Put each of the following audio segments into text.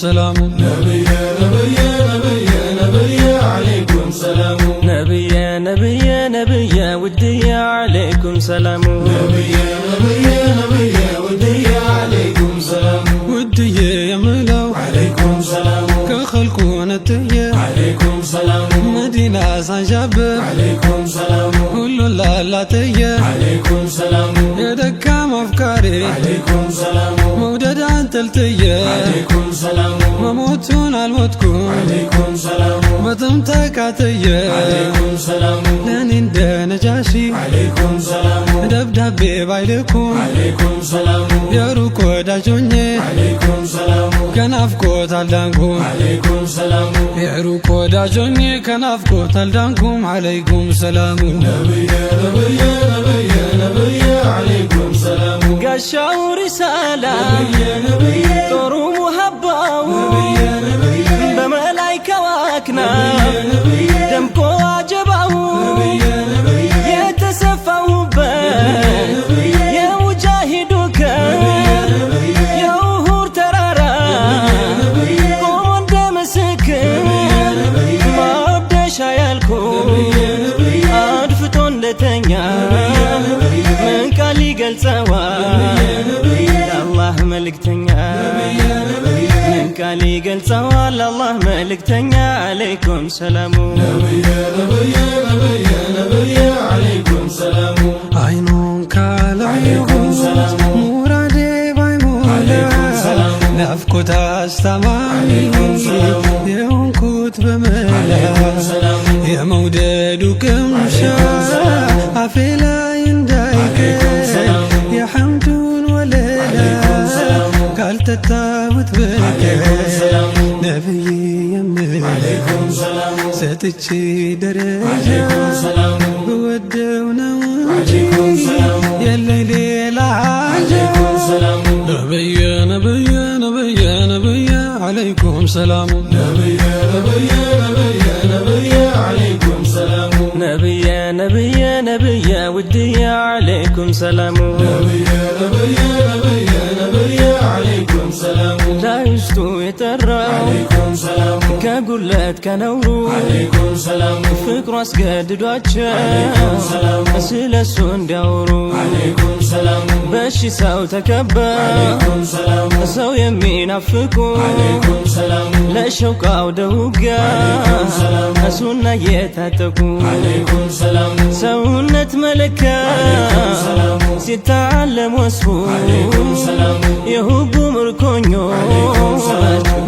سلام نبي نبي نبي نبي عليكم سلام نبي نبي نبي ودي عليكم سلام نبي نبي نبي ودي عليكم سلام ودي يملو عليكم سلام كخلقون التيه عليكم سلام مدينة سنجبر عليكم سلام كل لا تيه عليكم سلام يدك أفكاري عليكم سلام مودد أنت التيه عليكم سلام مموتون الموتكم عليكم سلام بتمتك عتيه عليكم سلام لانين ده نجاشي عليكم سلام دبدبي بايلكم عليكم سلام يا روكو داجوني عليكم سلام كنافكو تالدانكم عليكم سلام يا روكو داجوني كنافكو تالدانكم عليكم سلام نبي نبي نبي نبي عليكم سلام قشعوا رسالة نبي طروا مهباو بملايكة واكنا دمكو عجباو يتسفوا بان يا مجاهدوك يا وهور ترارا قوم دمسك ما بدش عيالكم أدفتون لتنيا من كالي قلتوا الله ملكتنيا من كالي قلتوا الله ملكتنيا عليكم سلام نبي نبي نبي نبي عليكم سلام عينون كالعيون مرادي بايمولا نفكو تاستمعني يوم كنت بملا يا مودد وكمشا عفلا يندايك يا حمدون وليلا كالتتاوت بك نبي يمي ستتشي درجة بودونا يا الليل العجب نبي نبي نبي نبي عليكم سلام نبي نبي نبي نبي عليكم سلام نبي نبي نبي ودي عليكم سلام نبي نبي نبي نبي عليكم سلام لا يشتو يتراو عليكم سلام كقولت كنورو عليكم سلام فكر اسقددواچ عليكم سلام ስለሱ እንዲያወሩ عليكم سلام በሺ ሰው ተከበ عليكم سلام ሰው የሚናፍቁ عليكم سلام ለሸውቃው ደውጋ عليكم سلام እሱና የታጠቁ عليكم سلام ሰውነት መለካ ሲታለም ወስፉ عليكم سلام የሁቡ ምርኮኞች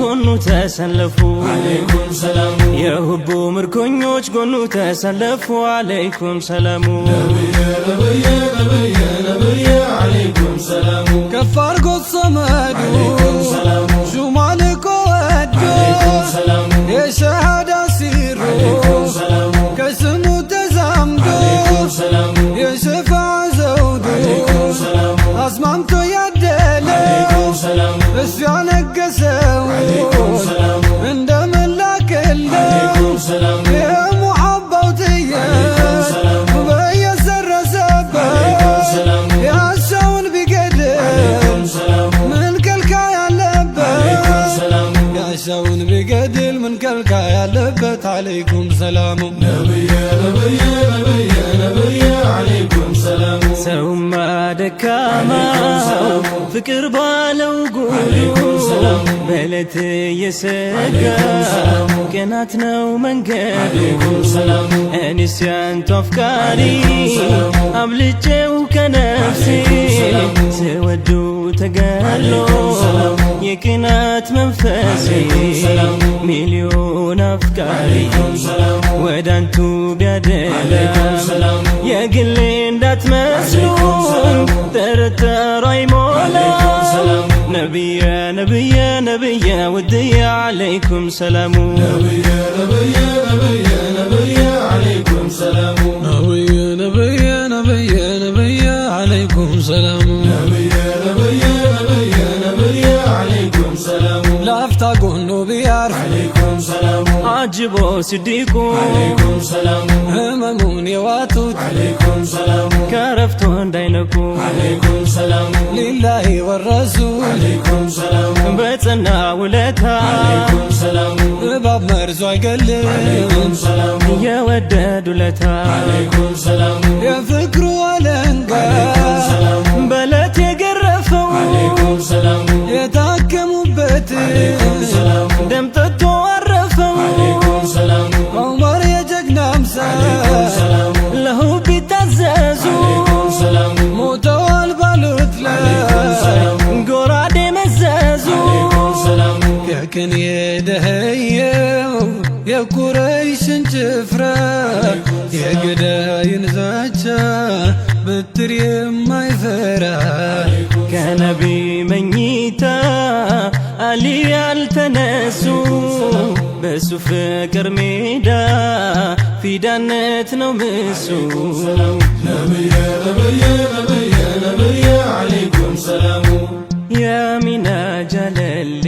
ጎኑ ተሰለፉ عليكم سلام የሁቡ ምርኮኞች ጎኑ ተሰለፉ عليكم سلام نبي نبي نبي نبي عليكم سلام كفار قد صمدوا عليكم سلام شو مالكو ودوا عليكم سلام يا شهادة سيروا عليكم سلام كسمو تزامدوا عليكم سلام يا شفاع زودوا عليكم سلام أسمانتو يدلوا عليكم سلام بس يعنقسوا عليكم سلام عند ملاك عليكم سلام يا محبة وتيه عليكم سلام وبيا سر سبا عليكم سلام يا الشون بقدر عليكم سلام من كلكا يا لبا عليكم سلام يا شون بقدر من كلكا يا لبت عليكم سلام نبي نبي نبي نبي عليكم سلام ሰውማ ደካማው ፍቅር ባለው عليكم سلام በለት የሰጋ ቀናት ነው መንገዱ عليكم سلام እኔስ ያንተ አፍቃሪ አብልጬው ከነፍሴ ስወዱ ተጋሎ የቅናት መንፈሴ ሚሊዮን አፍቃሪ ወዳንቱ ቢያደላ የግሌ እንዳትመስሉን ጠረጠሩ አይሞላ ነቢየ ነቢየ ነቢየ ውድየ عليكم سلام نبي نبي نبي نبي عليكم سلام نبي نبي نبي نبي عليكم سلام نبي نبي نبي نبي عليكم سلام لا افتقون بيعرف عليكم سلام አጅቦ ሲዲቁ عليكم سلام ህመሙን የዋጡት عليكم سلام ከረፍቶ እንዳይነቁ عليكم سلام ሊላሂ ወረሱል عليكم سلام በጸና ውለታ عليكم سلام እባብ መርዞ አይገልም عليكم سلام የወደዱለታ عليكم سلام የፍቅሩ አለንጋ በለት የገረፈው عليكم سلام የታከሙበት عليكم سلام ደም ጠጥቶ አረፈው عليكم سلام ዑመር የጀግና عليكم አምሳል سلام ለሁ ቢታዘዙ عليكم سلام ሞተዋል ባሉት عليكم سلام ጎራዴ መዘዙ عليكم سلام የቅን የደኸየው የቁረይሽን ጭፍራ የገዳይን ዛቻ በትር የማይፈራ ከነቢ መኝታ አሊ ያልተነሱ በሱ ፍቅር ሜዳ ፊዳነት ነው ምሱ نبي نبي نبي نبي عليكم سلام የሚና ጀለሌ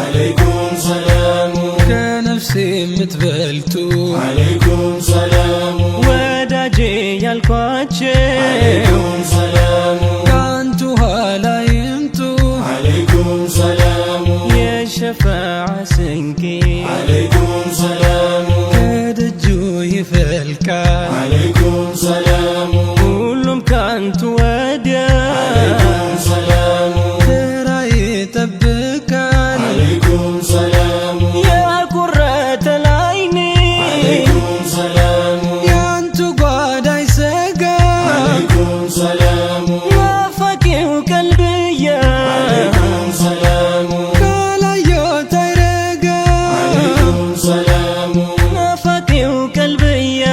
عليكم سلام ከነፍሴ የምትበልጡ عليكم سلام ወዳጄ ያልኳቸው عليكم سلام ከአንቱ ኋላ ይምጡ عليكم سلام የሸፋዓ ስንቄ عليكم سلام ከደጁ ይፈልቃል عليكم سلام ሁሉም ካንቱ ወዲያ عليكم سلام ተራ ይጠብቃል عليكم سلام የቁረተ ላይኔ عليكم سلام ያንቱ ጓዳ ይሰጋል عليكم سلام ናፋቂው ቀልብያ عليكم سلام ካላየሁት አይረጋም عليكم سلام ናፋቂው ቀልብያ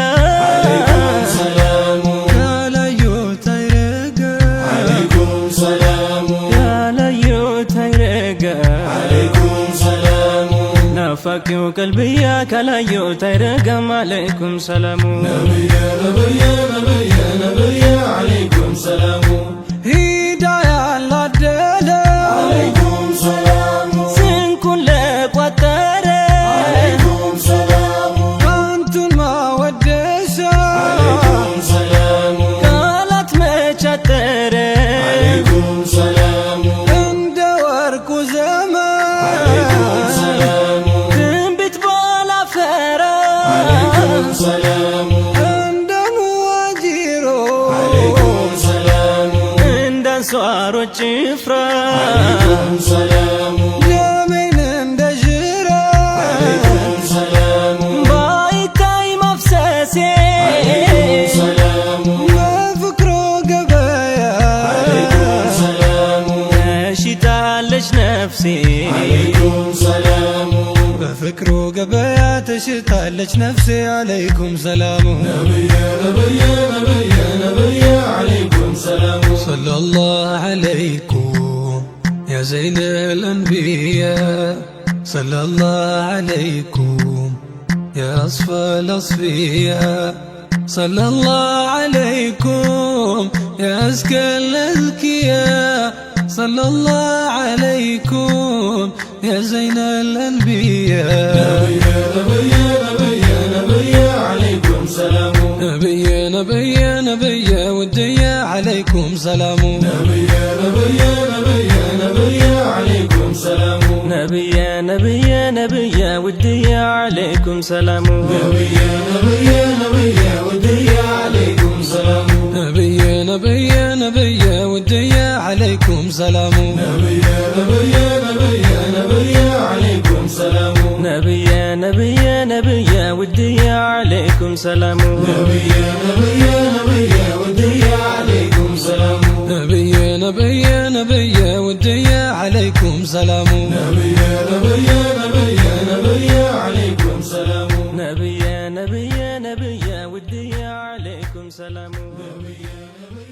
عليكم سلام ካላየሁት አይረጋም عليكم سلام ያላየሁት አይረጋ عليكم سلام ናፋቂው ቀልብያ ካላየሁት አይረጋም አለይኩም ሰላሙ نبي نبي نبي نبي عليكم سلام ሂዳያ ላደለ عليكم سلام ስንኩን ለቋጠረ عليكم سلام አንቱን ማወደሻ عليكم سلام ቃላት መቻጠረ عليكم سلام እንደ ወርቁ عليكم ዘመን سلام ትንቢት ባላፈራ عليكم سلام እንደ ሙዋጂሮ عليكم سلام እንዳንሷሮች ጭፍራ عليكم سلام ደሜን እንደ ዥራ عليكم سلام ባይታይ ማፍሰሴ عليكم سلام በፍቅሮ ገበያ عليكم سلام ተሽጣለች ነፍሴ عليكم سلام በፍቅሮ ገበያ ተሽጣለች ነፍሴ አለይኩም ሰላሙ نبي نبي نبي نبي عليكم سلام ሰለላሁ ዐለይኩም ያ ዘይነል አንቢያ ሰለላሁ ዐለይኩም ያ አስፈል አስፊያ ሰለላሁ ዐለይኩም ያ አዝከል አዝኪያ ሰለላሁ ዐለይኩም ያ ዘይነል አንቢያ نبي نبي نبي عليكم سلام ነብየ ነብየ ነብየ ውድየ ዐለይኩም ሰላሙ نبي نبي نبي نبي عليكم سلام ነብየ ነብየ ነብየ ውድየ አለይኩም ሰላሙ نبي نبي نبي ودي عليكم سلام ነብየ ነብየ ነብየ ውድየ ዐለይኩም ሰላሙ نبي نبي نبي نبي عليكم سلام ነብየ ነብየ ነብየ ውድየ አለይኩም ሰላሙ نبي نبي نبي ودي عليكم سلام ነብየ ነብየ ነብየ ውድየ ዐለይኩም ሰላሙ نبي نبي نبي نبي عليكم سلام ነብየ ነብየ ነብየ ውድየ አለይኩም ሰላሙ نبي نبي